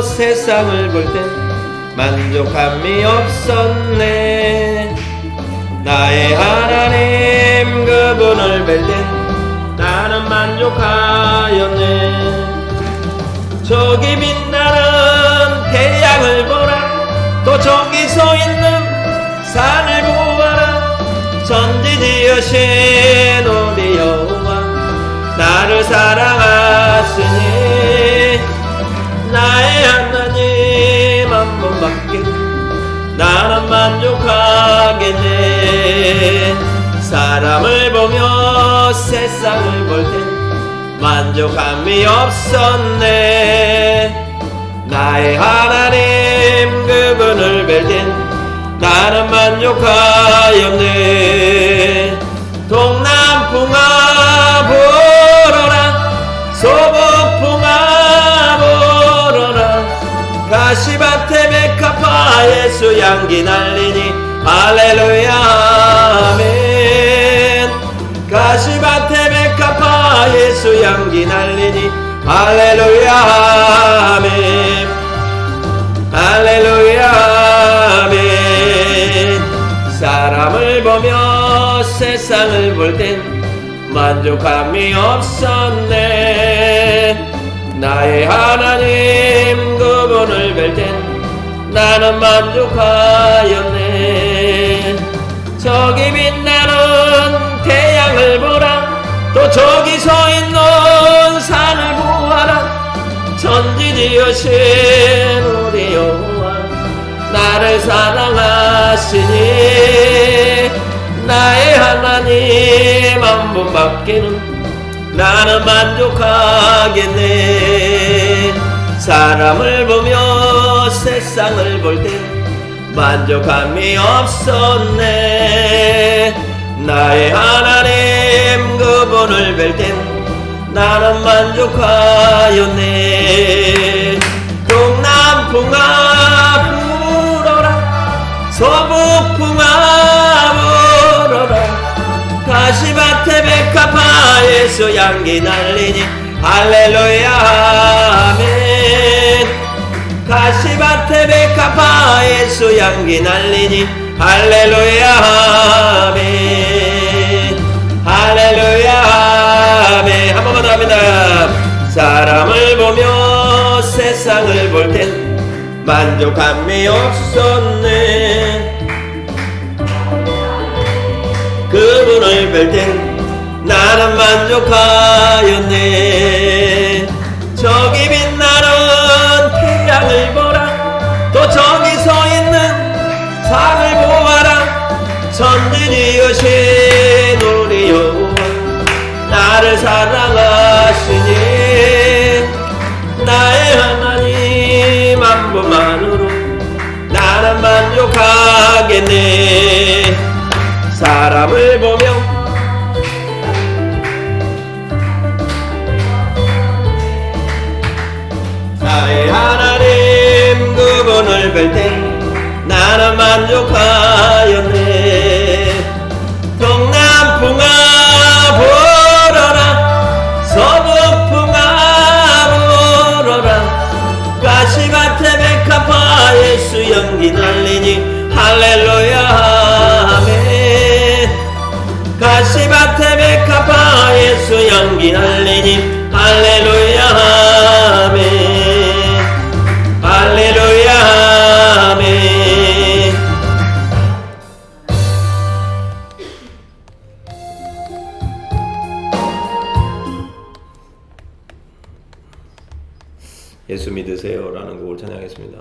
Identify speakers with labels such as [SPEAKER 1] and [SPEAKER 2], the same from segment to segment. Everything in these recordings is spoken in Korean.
[SPEAKER 1] 세상을 볼 땐 만족함이 없었네. 나의 하나님 그분을 뵐 땐 나는 만족하였네. 저기 빛나는 태양을 보라. 또 저기 서 있는 산을 보아라. 천지 지으신 우리 여호와 나를 사랑하시니 나의 하나님 한 번밖에 나는 만족하겠네. 사람을 보며 세상을 볼 땐 만족함이 없었네. 나의 하나님 그분을 뵐 땐 나는 만족하였네. 동남풍아 불어라. 서북풍아 불어라. 가시밭에 백합화 예수 향기 날리니 할렐루야 아멘. 가시밭에 백합화 예수 향기 날리니 할렐루야 아멘. 할렐루야 아멘. 사람을 보며 세상을 볼 땐 만족함이 없었네. 나의 하나님 그분을 뵐 땐 나는 만족하였네. 저기 빛나는 태양을 보라. 또 저기 서 있는 산을 보아라. 천지 지으신 우리 여호와 나를 사랑하시니 나의 하나님 한 분밖에는 나는 만족하겠네. 사람을 보며 세상을 볼 땐 만족함이 없었네. 나의 하나님 그분을 뵐 땐 나는 만족하였네. 동남풍아 불어라. 서북풍아 불어라. 가시밭에 백합화 예수 향기 날리니 할렐루야 아멘. 가시밭에 백합화 예수 향기 날리니 할렐루야 아멘. 할렐루야 아멘. 한 번만 더 합니다. 사람을 보며 세상을 볼 땐 만족함이 없었네. 그분을 뵐 땐 나는 만족하였네. 저기 빛나는 태양을 보라. 또 저기 서 있는 산을 보아라. 천지 지으신 우리 여호와 나를 사랑하시니 나의 하나님 한 분만으로 나는 만족하겠네. 사람을 보며 나의 하나님 그분을 뵐 땐 나는 만족하였네. 동남풍아 불어라. 서북풍아 불어라. 가시밭에 백합화 예수 향기 날리니 할렐루야 아멘. 가시밭에 백합화 예수 향기 날리니 할렐루야 아멘. 할렐루야 아멘. 예수 믿으세요 라는 곡을 찬양하겠습니다.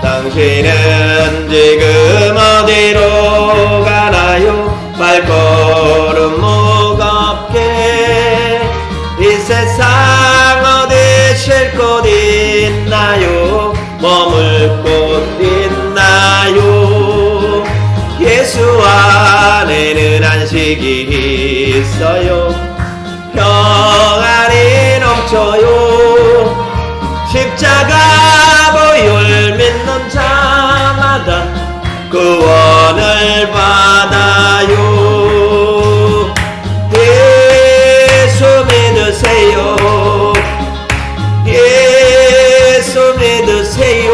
[SPEAKER 1] 당신은 지금 어디로 가나요? 발걸음 무겁게 이 세상 어디 쉴 곳 있나요? 머물 곳 있나요? 예수 안에는 안식이 있어요. 평안 넘쳐요. 십자가 보혈 믿는 자마다 구원을 받아요. 예수 믿으세요. 예수 믿으세요.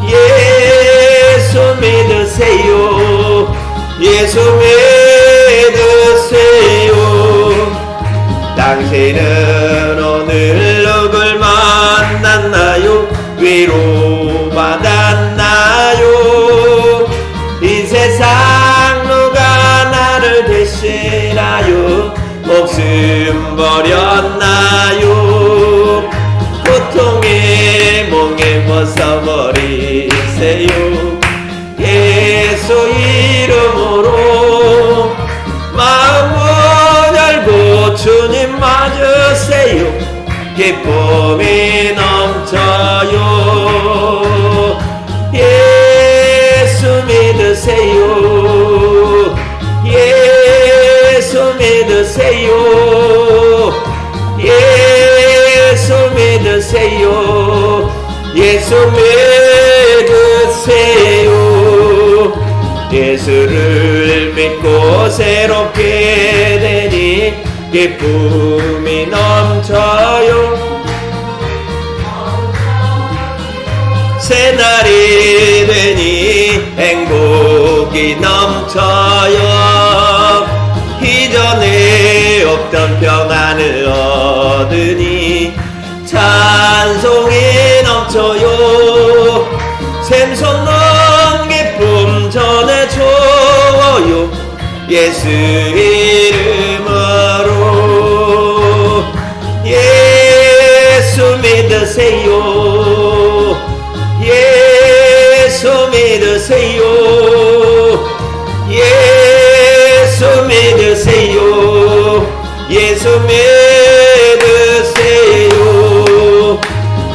[SPEAKER 1] 예수 믿으세요. 예수 믿으세요. 당신은 오늘 누굴 만났나요? 위로받았나요? 이 세상 누가 나를 대신하여 목숨 버렸나요? 고통의 몽에 벗어버리세요. 예수 이름으로 마음 열고 주님 맞으세요. 기쁨이 넘쳐요. 예수 믿으세요. 예수 믿으세요. 예수 믿으세요. 예수 믿으세요. 예수를 믿고 새롭게 되니 기쁨이 넘쳐요. 새날이 되니 행복이 넘쳐요. 이전에 없던 평안을 얻으니 찬송이 넘쳐요. 샘솟는 기쁨 전해줘요. 예수 이름으로. 예수 믿으세요. 예수 믿으세요. 예수 믿으세요. 예수 믿으세요.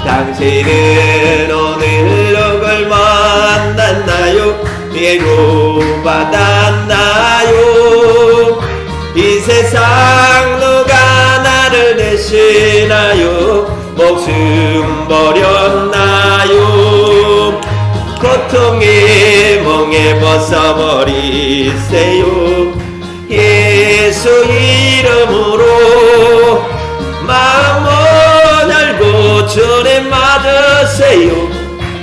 [SPEAKER 1] 당신은 오늘 누굴 만났나요? 위로받았나요? 이 세상 누가 나를 대신하여 목숨 버렸나요? 고통의 몽에 벗어버리세요. 예수 이름으로 마음 열고 주님 맞으세요.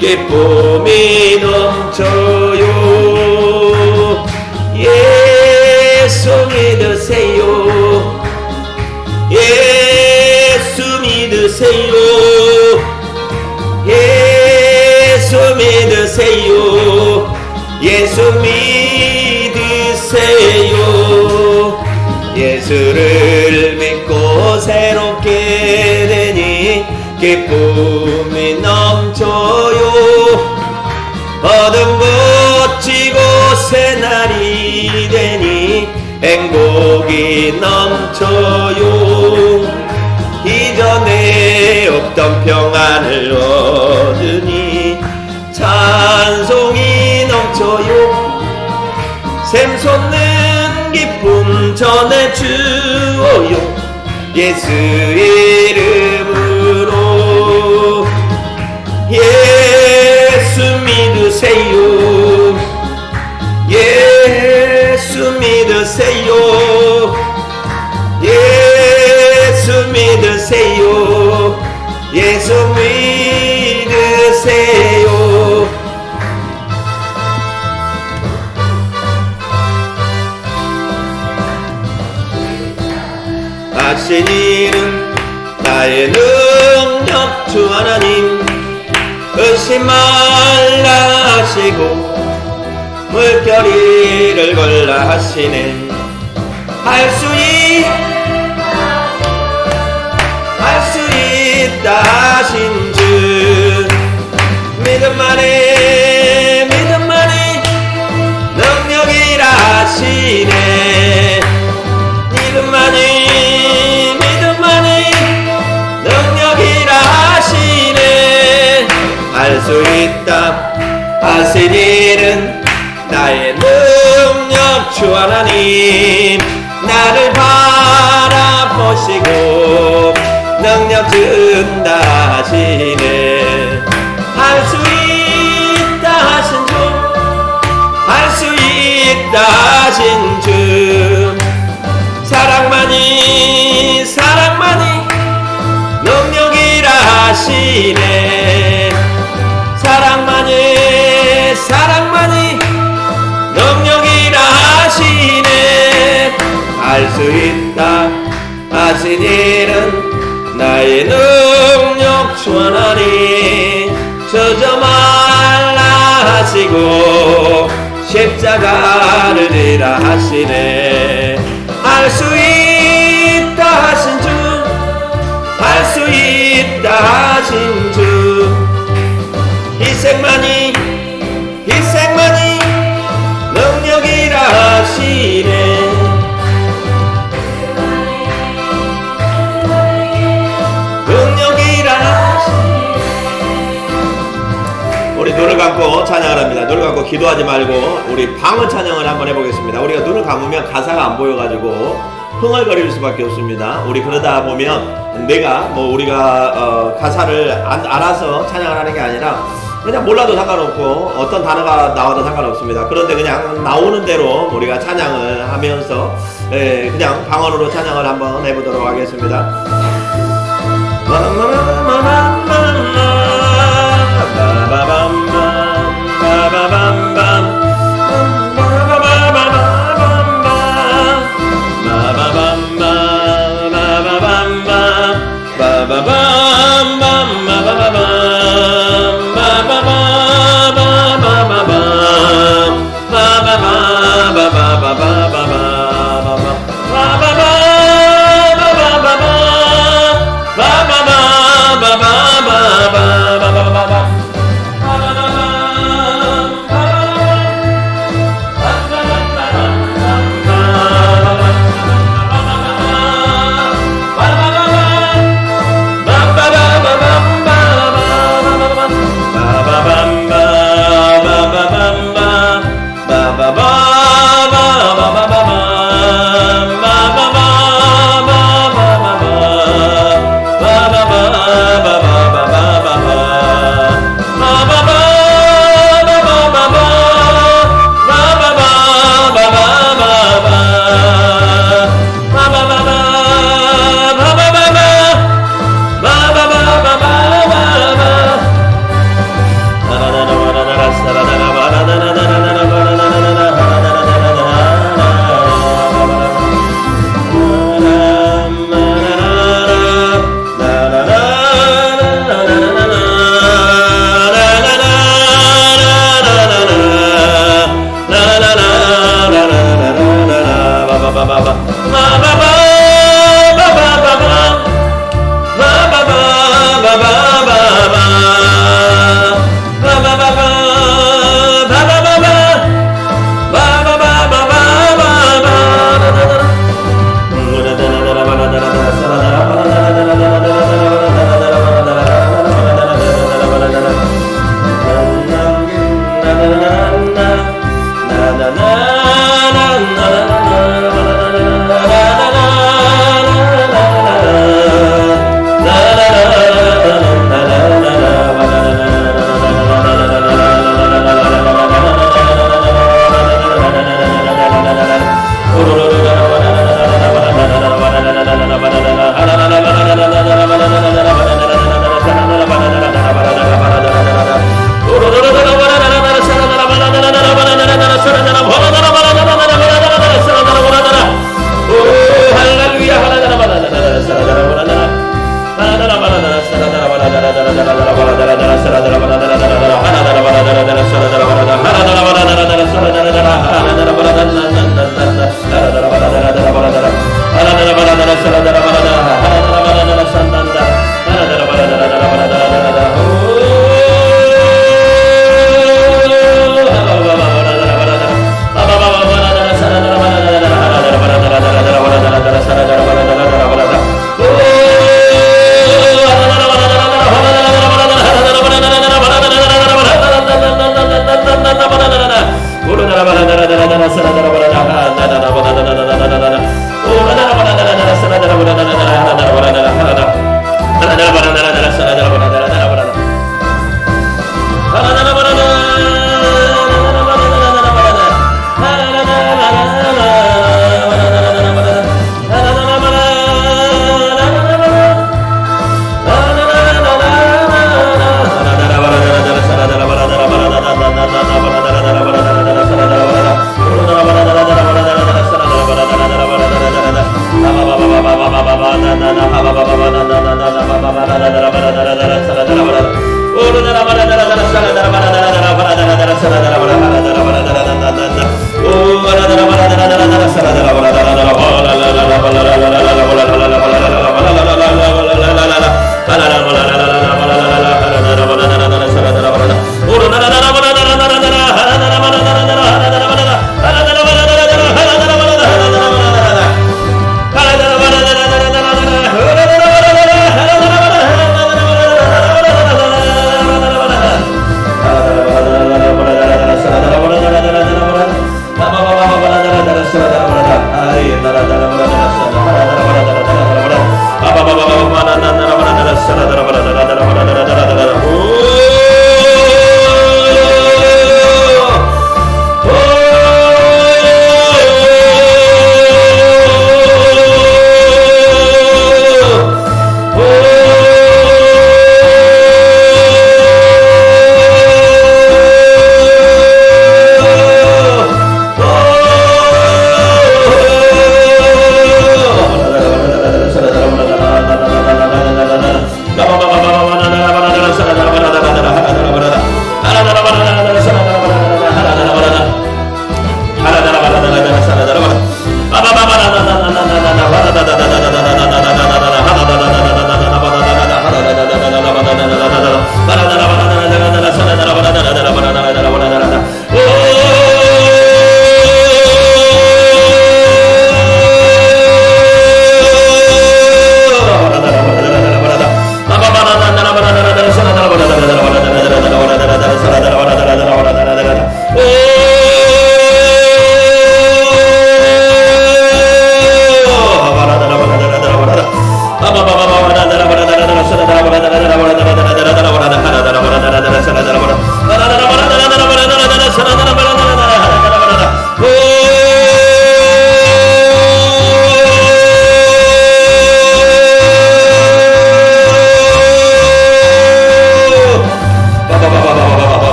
[SPEAKER 1] 기쁨이 넘쳐요. 예수 믿으세요. 예수 믿으세요. 예수 믿으세요. 예수 믿으세요. 예수를 믿고 새롭게 되니 기쁨이 넘쳐요. 어둠 걷히고 새날이 되니 행복이 넘쳐요. 이전에 없던 평안을 얻으니 찬송이 넘쳐요. 샘솟는 기쁨 전해주어요. 예수 이름으로. 예수 믿으세요. 예수 믿으세요. 예수 믿으세요. 예수 믿으세요. 하신 일은 나의 능력 주 하나님. 의심 말라 하시고 물결이를 걸라 하시네. 할 수 있다 하신 주. 믿음만이 능력이라 하시네. 믿음만이 능력이라 하시네. 할 수 있다 하신 일은 나의 능력 주 하나님. 나를 바라보시고 준다 하시네. 할 수 있다 하신 주, 할 수 있다 하신 주, 사랑만이 사랑만이 능력이라 하시네. 사랑만이 사랑만이 능력이라 하시네. 할 수 있다 하신 일은 나의 능력 주하나니 저저 말라 하시고 십자가를 지라 하시네. 할 수 있다 하신 주, 할 수 있다 하신 주, 희생만이 희생만이 능력이라 하시네. 능력이라 하시네. 우리 눈을 감고 찬양을 합니다. 눈을 감고 기도하지 말고 우리 방언 찬양을 한번 해보겠습니다. 우리가 눈을 감으면 가사가 안 보여가지고 흥얼거릴 수밖에 없습니다. 우리 그러다 보면 내가 뭐 우리가 가사를 알아서 찬양을 하는 게 아니라 그냥 몰라도 상관없고 어떤 단어가 나와도 상관없습니다. 그런데 그냥 나오는 대로 우리가 찬양을 하면서 그냥 방언으로 찬양을 한번 해보도록 하겠습니다.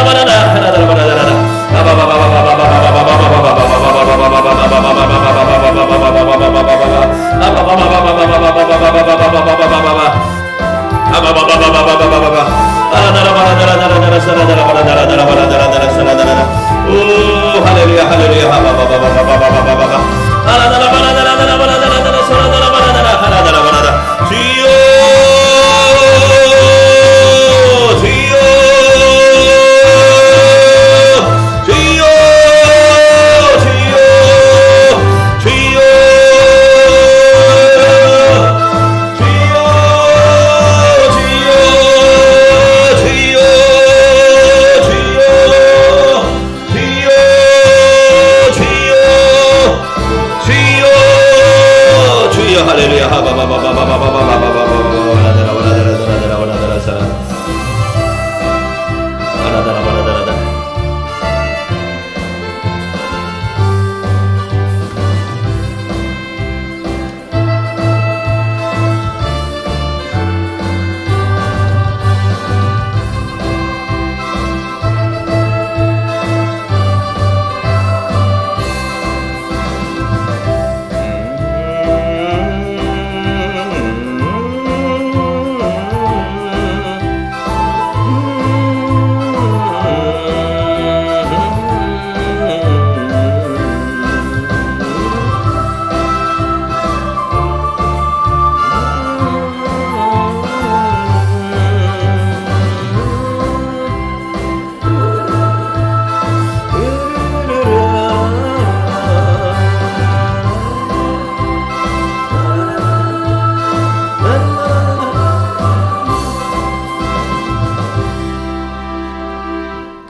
[SPEAKER 1] Para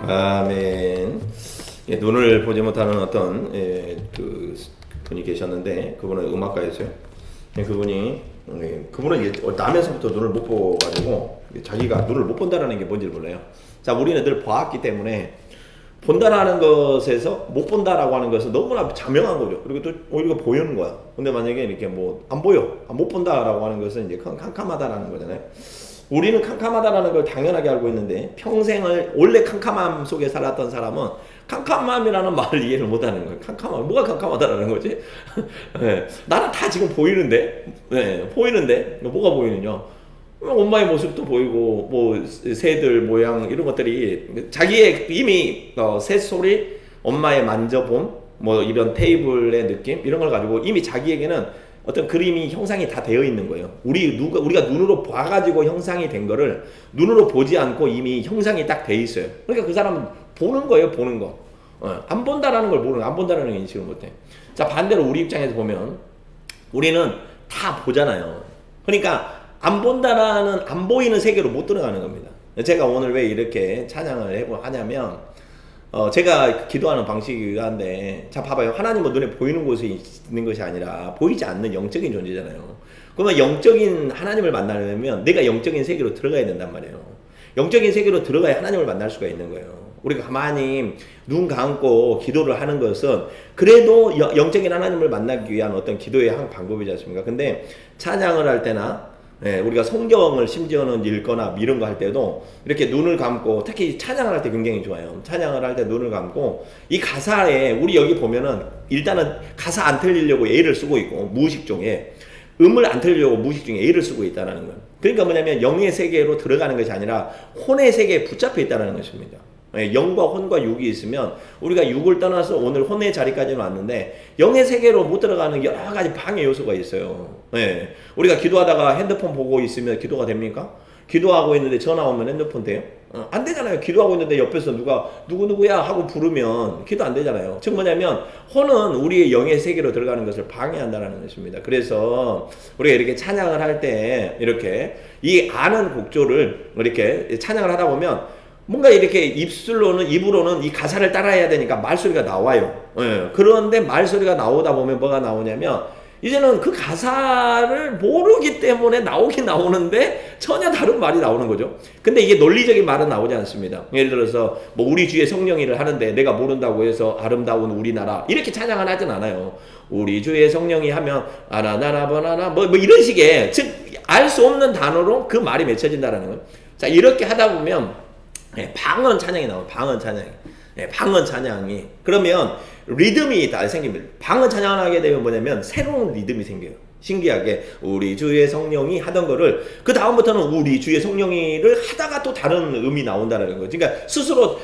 [SPEAKER 1] 아멘. 예, 눈을 보지 못하는 어떤 그 분이 계셨는데 그분은 음악가였어요. 예, 그분은 나면서부터 눈을 못 보가지고 자기가 눈을 못 본다라는 게 뭔지를 몰라요. 자, 우리는 늘 봐왔기 때문에 본다라는 것에서 못 본다라고 하는 것은 너무나 자명한 거죠. 그리고 또 오히려 보이는 거야. 근데 만약에 이렇게 뭐 안 보여, 못 본다라고 하는 것은 이제 캄캄하다라는 거잖아요. 우리는 캄캄하다라는 걸 당연하게 알고 있는데 평생을 원래 캄캄함 속에 살았던 사람은 캄캄함이라는 말을 이해를 못하는 거예요. 캄캄함, 뭐가 캄캄하다라는 거지? 네, 나는 다 지금 보이는데, 네, 보이는데 뭐가 보이느냐? 엄마의 모습도 보이고 뭐 새들 모양 이런 것들이 자기의 이미 새소리, 엄마의 만져봄, 뭐 이런 테이블의 느낌 이런 걸 가지고 이미 자기에게는 어떤 그림이 형상이 다 되어 있는 거예요. 우리가 눈으로 봐가지고 형상이 된 거를 눈으로 보지 않고 이미 형상이 딱 돼 있어요. 그러니까 그 사람은 보는 거예요, 보는 거. 안 본다라는 걸 모르는, 안 본다라는 걸 인식을 못해. 자, 반대로 우리 입장에서 보면 우리는 다 보잖아요. 그러니까 안 본다라는, 안 보이는 세계로 못 들어가는 겁니다. 제가 오늘 왜 이렇게 찬양을 하냐면 제가 기도하는 방식이 한데, 자, 봐봐요. 하나님은 눈에 보이는 곳에 있는 것이 아니라 보이지 않는 영적인 존재잖아요. 그러면 영적인 하나님을 만나려면 내가 영적인 세계로 들어가야 된단 말이에요. 영적인 세계로 들어가야 하나님을 만날 수가 있는 거예요. 우리가 가만히 눈 감고 기도를 하는 것은 그래도 영적인 하나님을 만나기 위한 어떤 기도의 한 방법이지 않습니까? 근데 찬양을 할 때나 우리가 성경을 심지어는 읽거나 이런 거 할 때도 이렇게 눈을 감고, 특히 찬양을 할 때 굉장히 좋아요. 찬양을 할 때 눈을 감고 이 가사에 우리 여기 보면은 일단은 가사 안 틀리려고 A를 쓰고 있고, 무의식중에 음을 안 틀리려고 무의식중에 A를 쓰고 있다는 거예요. 그러니까 뭐냐면 영의 세계로 들어가는 것이 아니라 혼의 세계에 붙잡혀 있다는 것입니다. 영과 혼과 육이 있으면 우리가 육을 떠나서 오늘 혼의 자리까지는 왔는데 영의 세계로 못 들어가는 여러 가지 방해 요소가 있어요. 우리가 기도하다가 핸드폰 보고 있으면 기도가 됩니까? 기도하고 있는데 전화 오면 핸드폰 돼요? 안 되잖아요. 기도하고 있는데 옆에서 누가 누구누구야 하고 부르면 기도 안 되잖아요. 즉 뭐냐면 혼은 우리의 영의 세계로 들어가는 것을 방해한다는 것입니다. 그래서 우리가 이렇게 찬양을 할 때 이렇게 이 아는 곡조를 이렇게 찬양을 하다 보면 뭔가 이렇게 입으로는 이 가사를 따라해야 되니까 말소리가 나와요. 그런데 말소리가 나오다 보면 뭐가 나오냐면 이제는 그 가사를 모르기 때문에 나오긴 나오는데 전혀 다른 말이 나오는 거죠. 근데 이게 논리적인 말은 나오지 않습니다. 예를 들어서 뭐 우리 주의 성령이를 하는데 내가 모른다고 해서 아름다운 우리나라 이렇게 찬양을 하진 않아요. 우리 주의 성령이 하면 아나나나바나나 뭐 이런 식의, 즉 알 수 없는 단어로 그 말이 맺혀진다라는 거예요. 자, 이렇게 하다 보면 방언 찬양이 나와요. 방언 찬양이. 방언 찬양이. 그러면 리듬이 다 생깁니다. 방언 찬양을 하게 되면 뭐냐면 새로운 리듬이 생겨요. 신기하게 우리 주의 성령이 하던 거를 그 다음부터는 우리 주의 성령이를 하다가 또 다른 음이 나온다는 거죠. 그러니까 스스로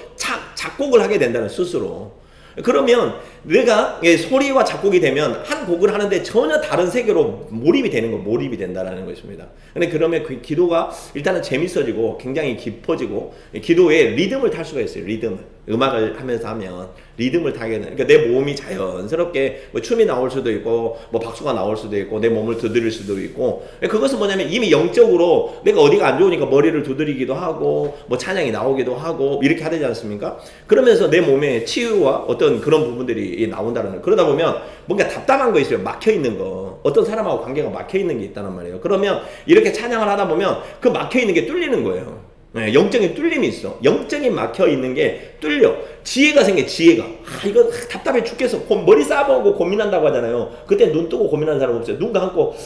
[SPEAKER 1] 작곡을 하게 된다는, 스스로. 그러면 내가 소리와 작곡이 되면 한 곡을 하는데 전혀 다른 세계로 몰입이 된다는 것입니다. 근데 그러면 그 기도가 일단은 재밌어지고 굉장히 깊어지고 기도에 리듬을 탈 수가 있어요. 리듬을. 음악을 하면서 하면 리듬을 타게 되는. 그러니까 내 몸이 자연스럽게 뭐 춤이 나올 수도 있고 뭐 박수가 나올 수도 있고 내 몸을 두드릴 수도 있고, 그것은 뭐냐면 이미 영적으로 내가 어디가 안 좋으니까 머리를 두드리기도 하고 뭐 찬양이 나오기도 하고 이렇게 하지 않습니까? 그러면서 내 몸에 치유와 어떤 그런 부분들이 나온다는 거예요. 그러다 보면 뭔가 답답한 거 있어요. 막혀 있는 거. 어떤 사람하고 관계가 막혀 있는 게 있다는 말이에요. 그러면 이렇게 찬양을 하다 보면 그 막혀 있는 게 뚫리는 거예요. 영적인 뚫림이 있어. 영적인 막혀 있는 게 뚫려. 지혜가 생겨. 지혜가. 이거 답답해 죽겠어. 머리 싸먹고 고민한다고 하잖아요. 그때 눈 뜨고 고민하는 사람 없어요. 눈 감고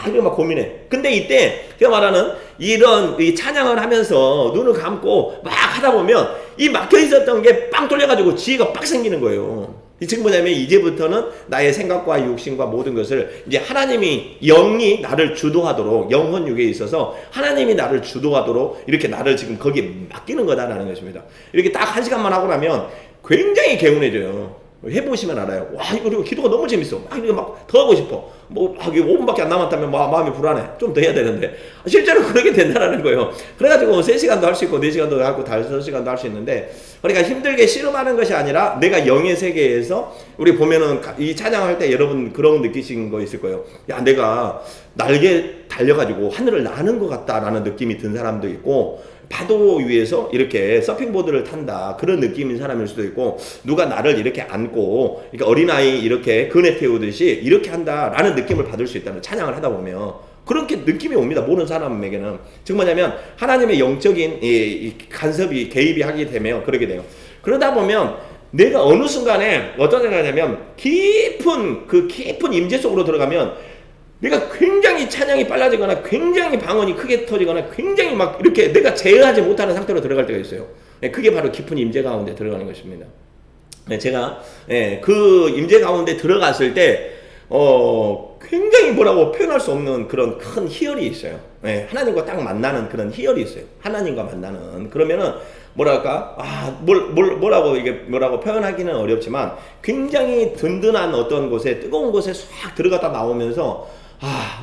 [SPEAKER 1] 이거 막 고민해. 근데 이때 제가 말하는 이런 이 찬양을 하면서 눈을 감고 막 하다 보면 이 막혀 있었던 게 빵 뚫려가지고 지혜가 빡 생기는 거예요. 지금 뭐냐면 이제부터는 나의 생각과 육신과 모든 것을 이제 하나님이, 영이 나를 주도하도록, 영혼 육에 있어서 하나님이 나를 주도하도록 이렇게 나를 지금 거기에 맡기는 거다라는 것입니다. 이렇게 딱 1시간만 하고 나면 굉장히 개운해져요. 해보시면 알아요. 와, 이거 기도가 너무 재밌어. 이거 막 더 하고 싶어. 뭐 5분밖에 안 남았다면 마음이 불안해. 좀 더 해야 되는데 실제로 그렇게 된다는 거예요. 그래가지고 3시간도 할 수 있고 4시간도 하고 5시간도 할 수 있는데, 그러니까 힘들게 씨름하는 것이 아니라 내가 영의 세계에서, 우리 보면은 이 찬양할 때 여러분 그런 느끼신 거 있을 거예요. 야, 내가 날개 달려가지고 하늘을 나는 것 같다라는 느낌이 든 사람도 있고, 파도 위에서 이렇게 서핑보드를 탄다 그런 느낌인 사람일 수도 있고, 누가 나를 이렇게 안고 이렇게 어린아이 이렇게 그네 태우듯이 이렇게 한다라는 느낌을 받을 수 있다는, 찬양을 하다 보면 그렇게 느낌이 옵니다. 모르는 사람에게는. 즉 뭐냐면 하나님의 영적인 이 간섭이, 개입이 하게 되면 그렇게 돼요. 그러다 보면 내가 어느 순간에 어떤 생각이냐면, 깊은 임재 속으로 들어가면 내가 굉장히 찬양이 빨라지거나 굉장히 방언이 크게 터지거나 굉장히 막 이렇게 내가 제어하지 못하는 상태로 들어갈 때가 있어요. 그게 바로 깊은 임재 가운데 들어가는 것입니다. 제가 그 임재 가운데 들어갔을 때 굉장히 뭐라고 표현할 수 없는 그런 큰 희열이 있어요. 하나님과 딱 만나는 그런 희열이 있어요. 하나님과 만나는. 그러면은 뭐랄까, 뭐라고 표현하기는 어렵지만 굉장히 든든한 어떤 곳에, 뜨거운 곳에 싹 들어갔다 나오면서,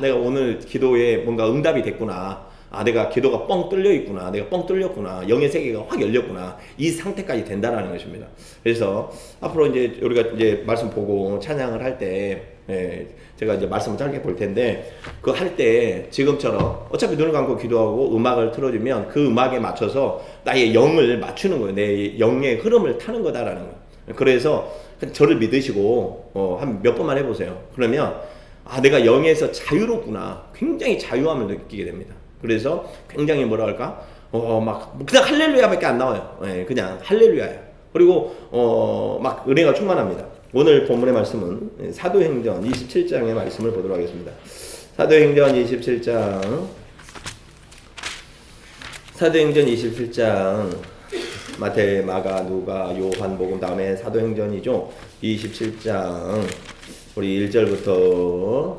[SPEAKER 1] 내가 오늘 기도에 뭔가 응답이 됐구나. 내가 기도가 뻥 뚫려 있구나. 내가 뻥 뚫렸구나. 영의 세계가 확 열렸구나. 이 상태까지 된다라는 것입니다. 그래서 앞으로 이제 우리가 이제 말씀 보고 찬양을 할 때, 제가 이제 말씀을 짧게 볼 텐데, 그거 할 때 지금처럼 어차피 눈을 감고 기도하고 음악을 틀어주면 그 음악에 맞춰서 나의 영을 맞추는 거예요. 내 영의 흐름을 타는 거다라는 거예요. 그래서 저를 믿으시고 한 몇 번만 해보세요. 그러면 내가 영에서 자유롭구나. 굉장히 자유함을 느끼게 됩니다. 그래서 굉장히 뭐라 할까? 막 그냥 할렐루야밖에 안 나와요. 그냥 할렐루야예요. 그리고 막 은혜가 충만합니다. 오늘 본문의 말씀은 사도행전 27장의 말씀을 보도록 하겠습니다. 사도행전 27장 마태, 마가, 누가, 요한복음 다음에 사도행전이죠. 27장 우리 1절부터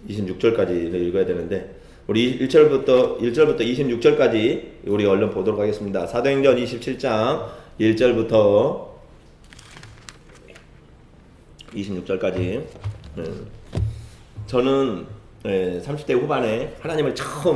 [SPEAKER 1] 26절까지를 읽어야 되는데, 우리 1절부터 26절까지 우리 얼른 보도록 하겠습니다. 사도행전 27장 1절부터 26절까지. 저는 30대 후반에 하나님을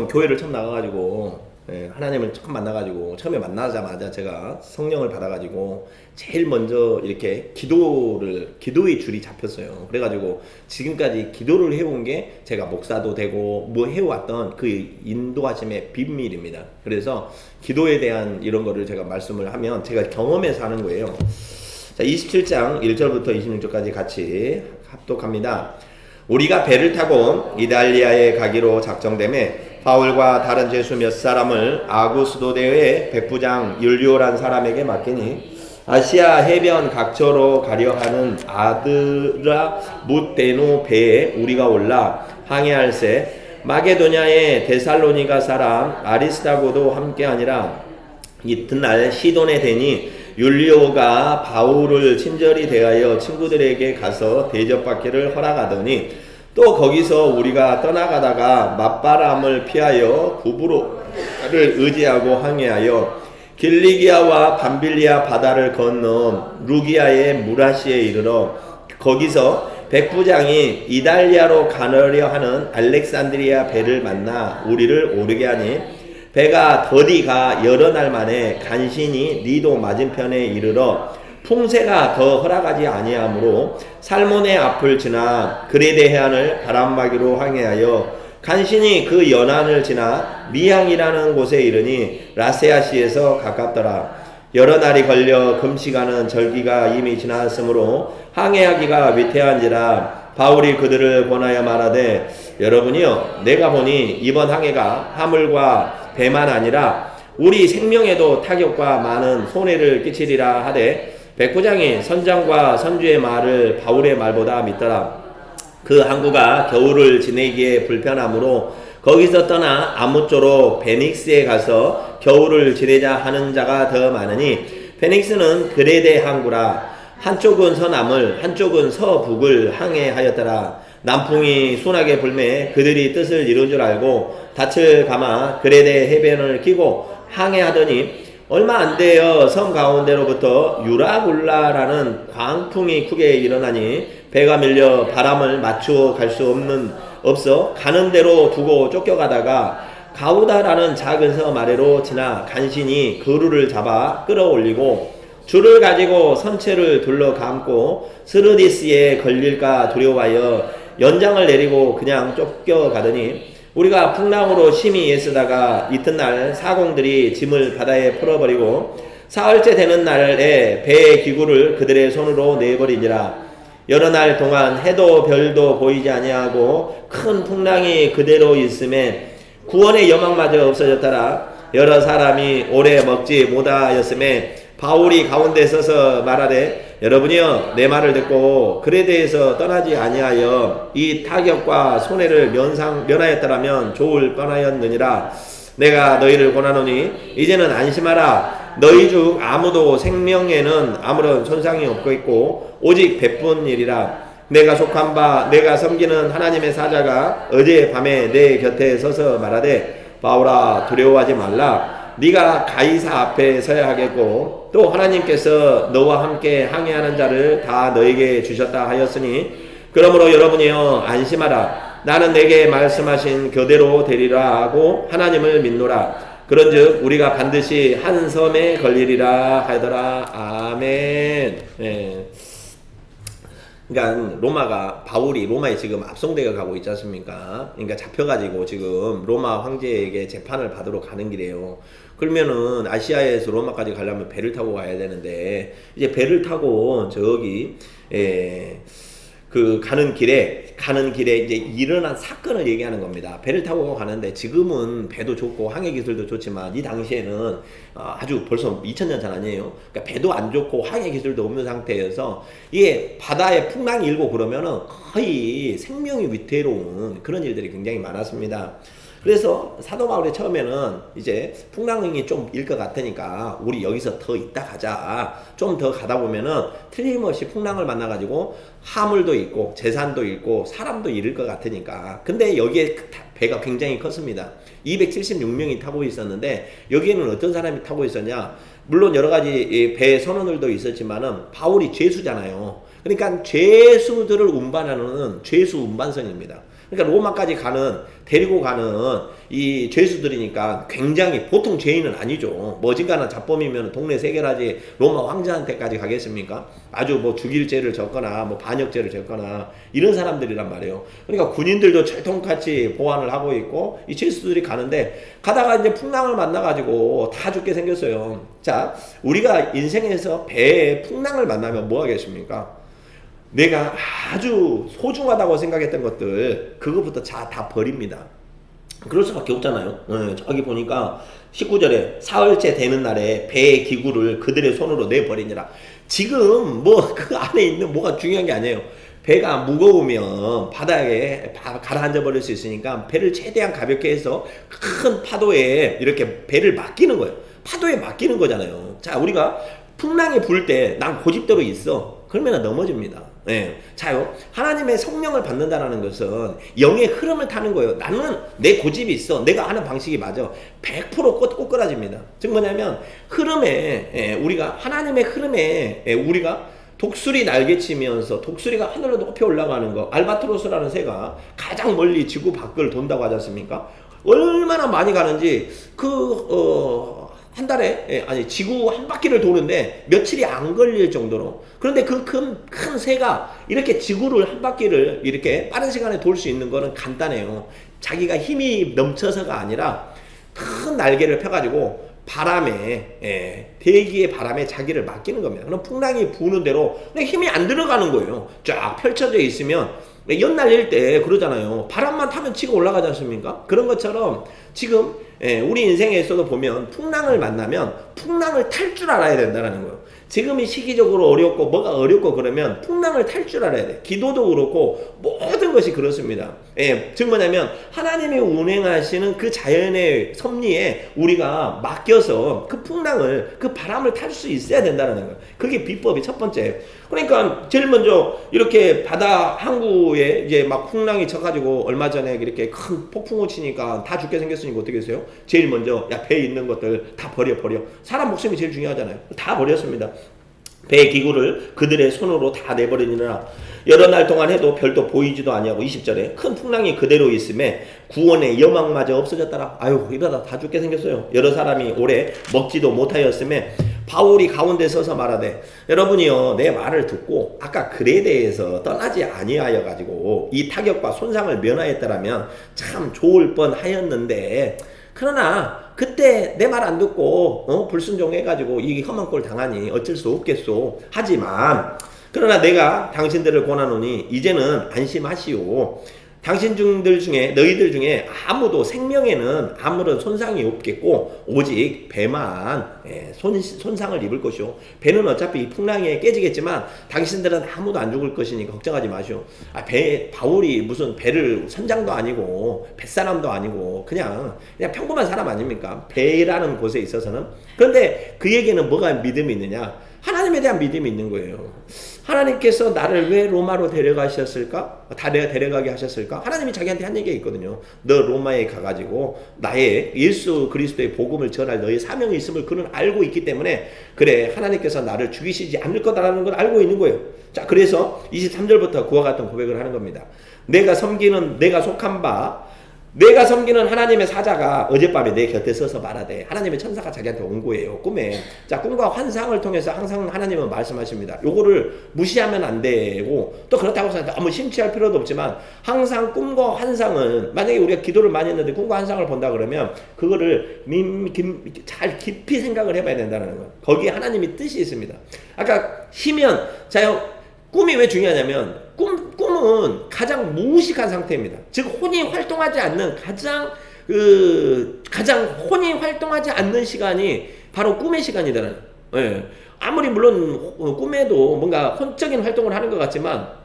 [SPEAKER 1] 교회를 처음 나가가지고, 하나님을 처음 만나가지고, 처음에 만나자마자 제가 성령을 받아가지고 제일 먼저 이렇게 기도의 줄이 잡혔어요. 그래가지고 지금까지 기도를 해온 게 제가 목사도 되고 뭐 해왔던 그 인도하심의 비밀입니다. 그래서 기도에 대한 이런 거를 제가 말씀을 하면 제가 경험해서 하는 거예요. 자, 27장 1절부터 26절까지 같이 합독합니다. 우리가 배를 타고 이달리아에 가기로 작정되매 바울과 다른 죄수 몇 사람을 아구스도대의 백부장 율리오란 사람에게 맡기니, 아시아 해변 각처로 가려 하는 아드라 무데노 배에 우리가 올라 항해할세, 마게도냐의 데살로니가 사람 아리스다고도 함께하니라. 이튿날 시돈에 대니 율리오가 바울을 친절히 대하여 친구들에게 가서 대접받기를 허락하더니, 또 거기서 우리가 떠나가다가 맞바람을 피하여 구브로를 의지하고 항해하여 길리기아와 밤빌리아 바다를 건너 루기아의 무라시에 이르러 거기서 백부장이 이달리아로 가려려 하는 알렉산드리아 배를 만나 우리를 오르게 하니, 배가 더디가 여러 날 만에 간신히 리도 맞은편에 이르러 풍세가 더 허락하지 아니하므로 살몬의 앞을 지나 그레데 해안을 바람막이로 항해하여 간신히 그 연안을 지나 미항이라는 곳에 이르니 라세아시에서 가깝더라. 여러 날이 걸려 금시가는 절기가 이미 지났으므로 항해하기가 위태한지라. 바울이 그들을 권하여 말하되, 여러분이여, 내가 보니 이번 항해가 화물과 배만 아니라 우리 생명에도 타격과 많은 손해를 끼치리라 하되, 백부장이 선장과 선주의 말을 바울의 말보다 믿더라. 그 항구가 겨울을 지내기에 불편하므로 거기서 떠나 아무쪼록 베닉스에 가서 겨울을 지내자 하는 자가 더 많으니, 베닉스는 그레데 항구라. 한쪽은 서남을 한쪽은 서북을 항해하였더라. 남풍이 순하게 불매 그들이 뜻을 이룬 줄 알고 닻을 감아 그레데 해변을 끼고 항해하더니, 얼마 안 되어 섬 가운데로부터 유라굴라라는 광풍이 크게 일어나니 배가 밀려 바람을 맞추어 갈 수 없어 가는 대로 두고 쫓겨가다가 가우다라는 작은 섬 아래로 지나 간신히 그루를 잡아 끌어올리고 줄을 가지고 선체를 둘러 감고 스르디스에 걸릴까 두려워하여 연장을 내리고 그냥 쫓겨가더니, 우리가 풍랑으로 심히 애쓰다가 이튿날 사공들이 짐을 바다에 풀어버리고 사흘째 되는 날에 배의 기구를 그들의 손으로 내버리니라. 여러 날 동안 해도 별도 보이지 아니하고 큰 풍랑이 그대로 있음에 구원의 여망마저 없어졌더라. 여러 사람이 오래 먹지 못하였음에 바울이 가운데 서서 말하되 여러분이여 내 말을 듣고 글에 대해서 떠나지 아니하여 이 타격과 손해를 면하였더라면 좋을 뻔하였느니라. 내가 너희를 권하노니 이제는 안심하라. 너희 중 아무도 생명에는 아무런 손상이 없고 오직 베푼 일이라. 내가 속한 바 내가 섬기는 하나님의 사자가 어제 밤에 내 곁에 서서 말하되 바울아 두려워하지 말라. 네가 가이사 앞에 서야 하겠고 또 하나님께서 너와 함께 항해하는 자를 다 너에게 주셨다 하였으니 그러므로 여러분이여 안심하라. 나는 내게 말씀하신 교대로 되리라 하고 하나님을 믿노라. 그런즉 우리가 반드시 한 섬에 걸리리라 하더라. 아멘. 네. 그러니까 바울이 로마에 지금 압송되어 가고 있지 않습니까? 그러니까 잡혀가지고 지금 로마 황제에게 재판을 받으러 가는 길이에요. 그러면은 아시아에서 로마까지 가려면 배를 타고 가야 되는데 이제 배를 타고 저기 그 가는 길에 이제 일어난 사건을 얘기하는 겁니다. 배를 타고 가는데 지금은 배도 좋고 항해 기술도 좋지만 이 당시에는 아주 벌써 2000년 전 아니에요. 그러니까 배도 안 좋고 항해 기술도 없는 상태여서 이게 바다에 풍랑이 일고 그러면은 거의 생명이 위태로운 그런 일들이 굉장히 많았습니다. 그래서 사도 바울이 처음에는 이제 풍랑이 좀 일 것 같으니까 우리 여기서 더 있다 가자. 좀 더 가다 보면은 틀림없이 풍랑을 만나가지고 화물도 있고 재산도 있고 사람도 잃을 것 같으니까. 근데 여기에 배가 굉장히 컸습니다. 276명이 타고 있었는데 여기에는 어떤 사람이 타고 있었냐? 물론 여러 가지 배 선원들도 있었지만은 바울이 죄수잖아요. 그러니까 죄수들을 운반하는 죄수 운반선입니다. 그러니까 로마까지 데리고 가는 이 죄수들이니까 굉장히 보통 죄인은 아니죠. 어지간한 잡범이면 동네 세계라지 로마 황제한테까지 가겠습니까? 아주 뭐 죽일 죄를 졌거나 뭐 반역죄를 졌거나 이런 사람들이란 말이에요. 그러니까 군인들도 철통같이 보안을 하고 있고 이 죄수들이 가는데 가다가 이제 풍랑을 만나가지고 다 죽게 생겼어요. 자, 우리가 인생에서 배에 풍랑을 만나면 뭐 하겠습니까? 내가 아주 소중하다고 생각했던 것들 그거부터 다 버립니다. 그럴 수밖에 없잖아요. 저기 보니까 19절에 사흘째 되는 날에 배의 기구를 그들의 손으로 내버리니라. 지금 뭐 그 안에 있는 뭐가 중요한 게 아니에요. 배가 무거우면 바다에 가라앉아 버릴 수 있으니까 배를 최대한 가볍게 해서 큰 파도에 이렇게 배를 맡기는 거예요. 파도에 맡기는 거잖아요. 자, 우리가 풍랑이 불 때 난 고집대로 있어. 그러면 넘어집니다. 네. 자요, 하나님의 성령을 받는다는 것은 영의 흐름을 타는 거예요. 나는 내 고집이 있어. 내가 하는 방식이 맞아. 100% 꼬꾸라집니다. 즉 뭐냐면 흐름에 우리가 하나님의 흐름에 우리가 독수리 날개치면서 독수리가 하늘로 높이 올라가는 거, 알바트로스라는 새가 가장 멀리 지구 밖을 돈다고 하지 않습니까? 얼마나 많이 가는지 한 달에 지구 한 바퀴를 도는데 며칠이 안 걸릴 정도로. 그런데 그 큰 새가 이렇게 지구를 한 바퀴를 이렇게 빠른 시간에 돌 수 있는 거는 간단해요. 자기가 힘이 넘쳐서가 아니라 큰 날개를 펴가지고 대기의 바람에 자기를 맡기는 겁니다. 그럼 풍랑이 부는 대로 힘이 안 들어가는 거예요. 쫙 펼쳐져 있으면 연날릴 때 그러잖아요. 바람만 타면 치고 올라가지 않습니까? 그런 것처럼 지금 우리 인생에서도 보면 풍랑을 만나면 풍랑을 탈 줄 알아야 된다는 거예요. 지금이 시기적으로 어렵고 뭐가 어렵고 그러면 풍랑을 탈 줄 알아야 돼. 기도도 그렇고 모든 것이 그렇습니다. 즉 뭐냐면 하나님이 운행하시는 그 자연의 섭리에 우리가 맡겨서 그 풍랑을 그 바람을 탈 수 있어야 된다는 거예요. 그게 비법이 첫 번째. 그러니까 제일 먼저 이렇게 바다 항구에 이제 막 풍랑이 쳐가지고 얼마 전에 이렇게 큰 폭풍우 치니까 다 죽게 생겼으니까 어떻게 했어요? 제일 먼저 배에 있는 것들 다 버려. 사람 목숨이 제일 중요하잖아요. 다 버렸습니다. 배의 기구를 그들의 손으로 다 내버리니라. 여러 날 동안 해도 별도 보이지도 아니하고 20절에 큰 풍랑이 그대로 있음에 구원의 여망마저 없어졌더라. 아유, 이러다 다 죽게 생겼어요. 여러 사람이 오래 먹지도 못하였음에 바울이 가운데 서서 말하되 여러분이요 내 말을 듣고 아까 글에 대해서 떠나지 아니하여 가지고 이 타격과 손상을 면하였더라면 참 좋을 뻔하였는데 그러나 그때 내 말 안 듣고 불순종해가지고 이 험한 꼴 당하니 어쩔 수 없겠소. 하지만 그러나 내가 당신들을 권하노니 이제는 안심하시오. 당신들 중에 너희들 중에 아무도 생명에는 아무런 손상이 없겠고 오직 배만 손상을 입을 것이오. 배는 어차피 풍랑에 깨지겠지만 당신들은 아무도 안 죽을 것이니까 걱정하지 마시오. 바울이 무슨 배를 선장도 아니고 뱃사람도 아니고 그냥 평범한 사람 아닙니까? 배라는 곳에 있어서는. 그런데 그에게는 뭐가 믿음이 있느냐? 하나님에 대한 믿음이 있는 거예요. 하나님께서 나를 왜 로마로 데려가게 하셨을까? 하나님이 자기한테 한 얘기가 있거든요. 너 로마에 가가지고 나의 예수 그리스도의 복음을 전할 너의 사명이 있음을 그는 알고 있기 때문에 그래 하나님께서 나를 죽이시지 않을 거다라는 걸 알고 있는 거예요. 자, 그래서 23절부터 그와 같은 고백을 하는 겁니다. 내가 섬기는 하나님의 사자가 어젯밤에 내 곁에 서서 말하되 하나님의 천사가 자기한테 온 거예요. 꿈에. 자, 꿈과 환상을 통해서 항상 하나님은 말씀하십니다. 요거를 무시하면 안 되고 또 그렇다고 해서 너무 심취할 필요도 없지만 항상 꿈과 환상은 만약에 우리가 기도를 많이 했는데 꿈과 환상을 본다 그러면 그거를 잘 깊이 생각을 해봐야 된다는 거예요. 거기에 하나님의 뜻이 있습니다. 아까 희면 꿈이 왜 중요하냐면 꿈은 가장 무의식한 상태입니다. 즉 혼이 활동하지 않는 가장 혼이 활동하지 않는 시간이 바로 꿈의 시간이라는. 예. 아무리 물론 꿈에도 뭔가 혼적인 활동을 하는 것 같지만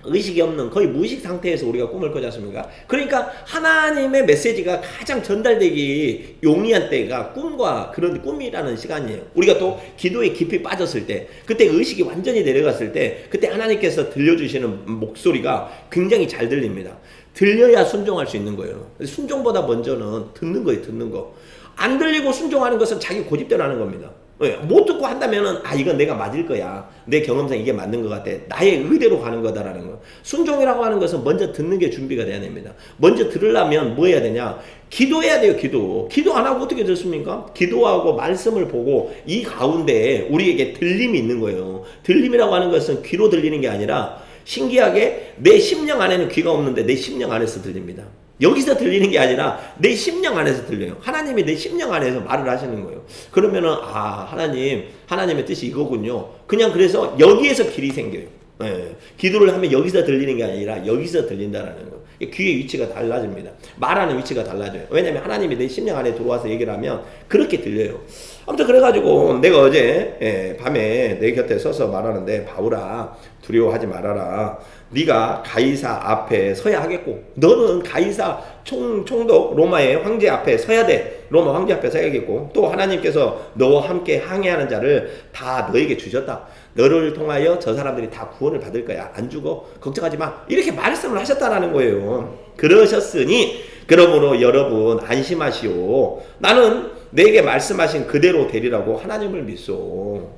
[SPEAKER 1] 의식이 없는 거의 무의식 상태에서 우리가 꿈을 꾸지 않습니까? 그러니까 하나님의 메시지가 가장 전달되기 용이한 때가 그런 꿈이라는 시간이에요. 우리가 또 기도에 깊이 빠졌을 때, 그때 의식이 완전히 내려갔을 때, 그때 하나님께서 들려주시는 목소리가 굉장히 잘 들립니다. 들려야 순종할 수 있는 거예요. 순종보다 먼저는 듣는 거예요. 듣는 거. 안 들리고 순종하는 것은 자기 고집대로 하는 겁니다. 못 듣고 한다면은 이건 내가 맞을 거야. 내 경험상 이게 맞는 것 같아. 나의 의대로 가는 거다라는 거. 순종이라고 하는 것은 먼저 듣는 게 준비가 돼야 됩니다. 먼저 들으려면 뭐 해야 되냐? 기도해야 돼요. 기도 안 하고 어떻게 듣습니까? 기도하고 말씀을 보고 이 가운데 우리에게 들림이 있는 거예요. 들림이라고 하는 것은 귀로 들리는 게 아니라 신기하게 내 심령 안에는 귀가 없는데 내 심령 안에서 들립니다. 여기서 들리는 게 아니라 내 심령 안에서 들려요. 하나님이 내 심령 안에서 말을 하시는 거예요. 그러면은 하나님의 뜻이 이거군요. 그냥 그래서 여기에서 길이 생겨요. 기도를 하면 여기서 들리는 게 아니라 여기서 들린다라는 거. 귀의 위치가 달라집니다. 말하는 위치가 달라져요. 왜냐면 하나님이 내 심령 안에 들어와서 얘기를 하면 그렇게 들려요. 아무튼 그래가지고 내가 어제 밤에 내 곁에 서서 말하는데 바울아 두려워하지 말아라. 네가 가이사 앞에 서야 하겠고 너는 가이사 총독 로마의 황제 앞에 서야 돼. 로마 황제 앞에 서야겠고 또 하나님께서 너와 함께 항해하는 자를 다 너에게 주셨다. 너를 통하여 저 사람들이 다 구원을 받을 거야. 안 죽어. 걱정하지 마. 이렇게 말씀을 하셨다라는 거예요. 그러셨으니 그러므로 여러분 안심하시오. 나는 내게 말씀하신 그대로 되리라고 하나님을 믿소.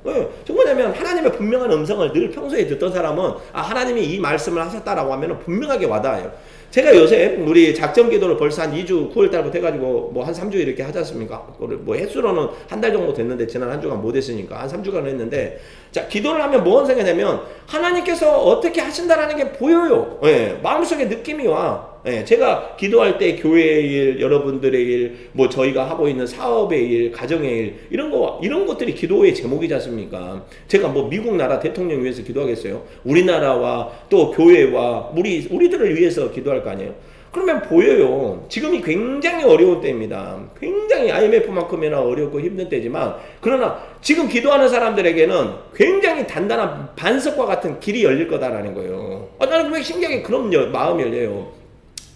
[SPEAKER 1] 뭐냐면 하나님의 분명한 음성을 늘 평소에 듣던 사람은 하나님이 이 말씀을 하셨다라고 하면 분명하게 와닿아요. 제가 요새 우리 작전 기도를 벌써 한 2주 9월달부터 해가지고 뭐 한 3주 이렇게 하지 않습니까? 뭐 횟수로는 한 달 정도 됐는데 지난 한 주간 못 했으니까 한 3주간 했는데 자 기도를 하면 뭔 생각이냐면 하나님께서 어떻게 하신다라는 게 보여요. 마음속에 느낌이 와. 제가 기도할 때 교회의 일, 여러분들의 일, 뭐 저희가 하고 있는 사업의 일, 가정의 일 이런 것들이 기도의 제목이지 않습니까? 제가 뭐 미국 나라 대통령 위해서 기도하겠어요? 우리나라와 또 교회와 우리들을 위해서 기도할 거 아니에요? 그러면 보여요. 지금이 굉장히 어려운 때입니다. 굉장히 IMF만큼이나 어렵고 힘든 때지만 그러나 지금 기도하는 사람들에게는 굉장히 단단한 반석과 같은 길이 열릴 거다라는 거예요. 나는 왜 신기하게 그런 마음이 열려요.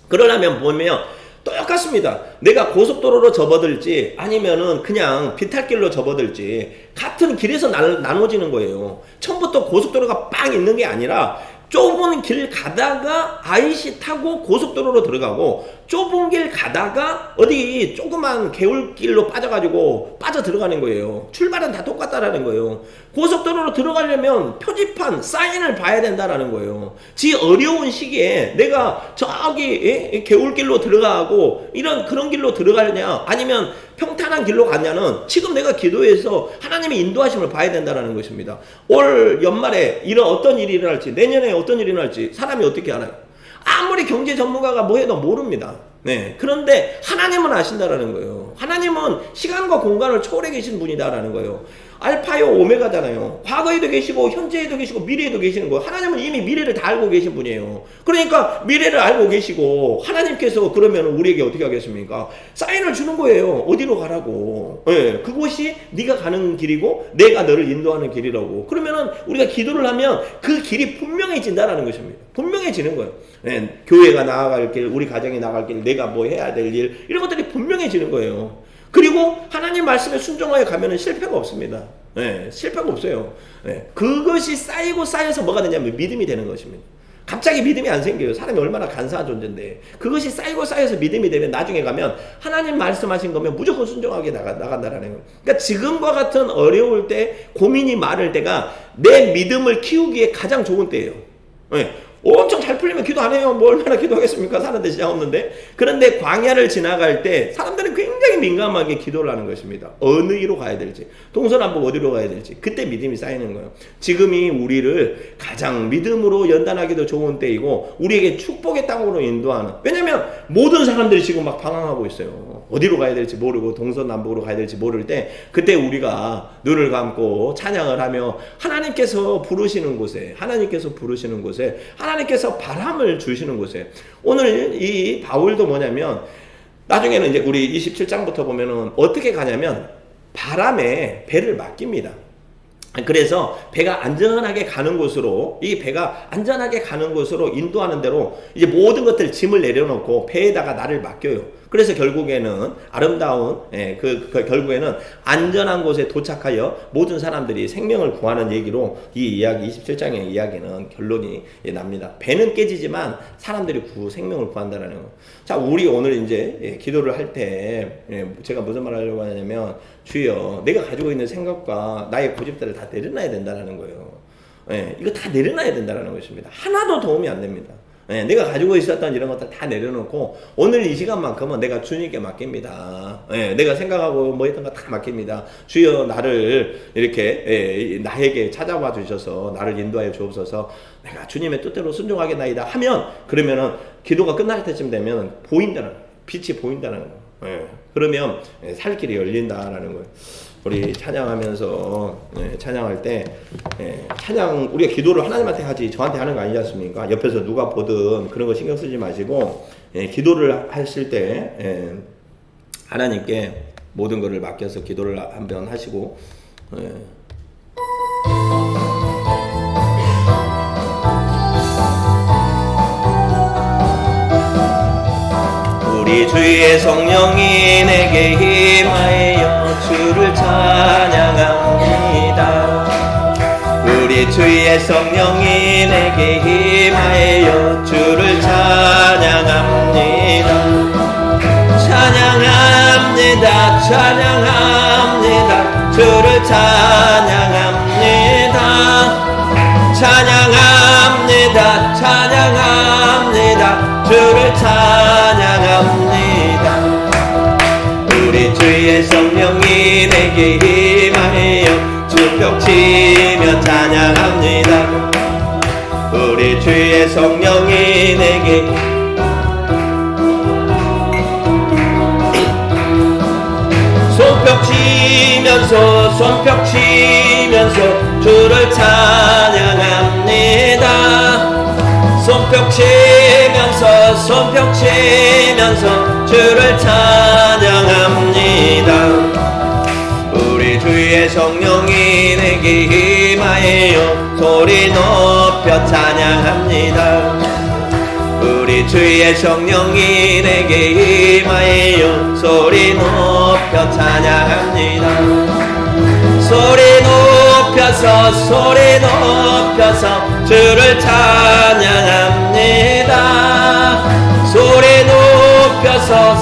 [SPEAKER 1] 그러려면 보면 똑같습니다. 내가 고속도로로 접어들지 아니면은 그냥 비탈길로 접어들지 같은 길에서 나눠지는 거예요. 처음부터 고속도로가 빵 있는 게 아니라 좁은 길 가다가 IC 타고 고속도로로 들어가고 좁은 길 가다가 어디 조그만 개울길로 빠져 들어가는 거예요. 출발은 다 똑같다라는 거예요. 고속도로로 들어가려면 표지판 사인을 봐야 된다라는 거예요. 어려운 시기에 내가 저기 개울길로 들어가고 그런 길로 들어가느냐 아니면 평탄한 길로 가냐는 지금 내가 기도해서 하나님의 인도하심을 봐야 된다는 것입니다. 올 연말에 이런 어떤 일이 일어날지, 내년에 어떤 일이 일어날지 사람이 어떻게 알아요? 아무리 경제 전문가가 뭐 해도 모릅니다. 네. 그런데 하나님은 아신다라는 거예요. 하나님은 시간과 공간을 초월해 계신 분이다라는 거예요. 알파요 오메가잖아요. 과거에도 계시고 현재에도 계시고 미래에도 계시는 거예요. 하나님은 이미 미래를 다 알고 계신 분이에요. 그러니까 미래를 알고 계시고 하나님께서 그러면 우리에게 어떻게 하겠습니까? 사인을 주는 거예요. 어디로 가라고. 네, 그곳이 네가 가는 길이고 내가 너를 인도하는 길이라고. 그러면은 우리가 기도를 하면 그 길이 분명해진다라는 것입니다. 분명해지는 거예요. 네, 교회가 나아갈 길, 우리 가정이 나아갈 길, 내가 뭐 해야 될 일, 이런 것들이 분명해지는 거예요. 그리고 하나님 말씀에 순종하여 가면은 실패가 없습니다. 네, 실패가 없어요. 네, 그것이 쌓이고 쌓여서 뭐가 되냐면 믿음이 되는 것입니다. 갑자기 믿음이 안 생겨요. 사람이 얼마나 간사한 존재인데 그것이 쌓이고 쌓여서 믿음이 되면 나중에 가면 하나님 말씀하신 거면 무조건 순종하게 나간다라는 거예요. 그러니까 지금과 같은 어려울 때, 고민이 많을 때가 내 믿음을 키우기에 가장 좋은 때예요. 네. 엄청 잘 풀리면 기도 안 해요. 뭐 얼마나 기도하겠습니까? 사는데 시작 없는데. 그런데 광야를 지나갈 때 사람들은 굉장히 민감하게 기도를 하는 것입니다. 어느 이로 가야 될지, 동서남북 어디로 가야 될지, 그때 믿음이 쌓이는 거예요. 지금이 우리를 가장 믿음으로 연단하기도 좋은 때이고 우리에게 축복의 땅으로 인도하는, 왜냐면 모든 사람들이 지금 막 방황하고 있어요. 어디로 가야 될지 모르고 동서남북으로 가야 될지 모를 때, 그때 우리가 눈을 감고 찬양을 하며 하나님께서 부르시는 곳에, 하나님께서 바람을 주시는 곳에, 오늘 이 바울도 뭐냐면 나중에는 이제 우리 27장부터 보면은 어떻게 가냐면 바람에 배를 맡깁니다. 그래서 배가 안전하게 가는 곳으로, 이 배가 안전하게 가는 곳으로 인도하는 대로 이제 모든 것들 짐을 내려놓고 배에다가 나를 맡겨요. 그래서 결국에는 아름다운, 결국에는 안전한 곳에 도착하여 모든 사람들이 생명을 구하는 얘기로 이 이야기, 27장의 이야기는 결론이 납니다. 배는 깨지지만 사람들이 생명을 구한다는 거. 자, 우리 오늘 이제 기도를 할 때 제가 무슨 말 하려고 하냐면, 주여, 내가 가지고 있는 생각과 나의 고집들을 다 내려놔야 된다는 거예요. 이거 다 내려놔야 된다는 것입니다. 하나도 도움이 안 됩니다. 내가 가지고 있었던 이런 것들 다 내려놓고 오늘 이 시간만큼은 내가 주님께 맡깁니다. 내가 생각하고 뭐 했던 거 다 맡깁니다. 주여, 나를 이렇게 나에게 찾아와 주셔서 나를 인도하여 주옵소서. 내가 주님의 뜻대로 순종하겠나이다 하면, 그러면은 기도가 끝날 때쯤 되면 보인다는, 빛이 보인다는 거예요. 그러면 살 길이 열린다라는 거예요. 우리 찬양하면서, 찬양할 때, 찬양, 우리가 기도를 하나님한테 하지 저한테 하는 거 아니지 않습니까? 옆에서 누가 보든 그런 거 신경 쓰지 마시고, 기도를 하실 때 하나님께 모든 것을 맡겨서 기도를 한번 하시고, 우리 주의 성령이 내게 임하여 주를 찬양합니다. 우리 주의 성령이 내게 임하여 주를 찬양합니다. 찬양합니다. 찬양합니다. 주를 찬양합니다. 찬양합니다. 찬양합니다. 주를 찬양합니다. 우리 주의 성령이 내게 임하여 주벽치며 찬양합니다. 우리 주의 성령이 내게 손뼉치면서 주를 찬양합니다. 손뼉치면서 주를 찬양합니다. 우리 주의 성령이 내게 임하여 소리 높여 찬양합니다. 우리 주의 성령이 내게 임하여 소리 높여 찬양합니다. 소리 높여서 주를 찬양합니다. 소리 높여서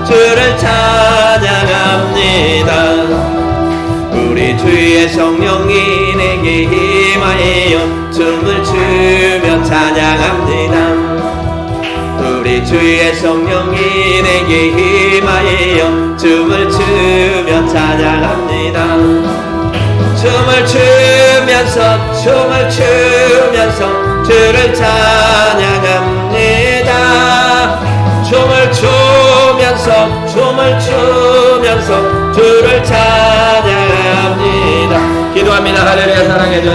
[SPEAKER 1] 주를 찬양합니다. 우리 주의 성령이 내게 임하여 춤을 추며 찬양합니다. 우리 주의 성령이 내게 임하여 춤을 추며 찬양합니다. 춤을 추면서 주를 찬양합니다. 춤을 추면서 주를 찬양합니다. 기도합니다. 할렐루야. 사랑해 주여.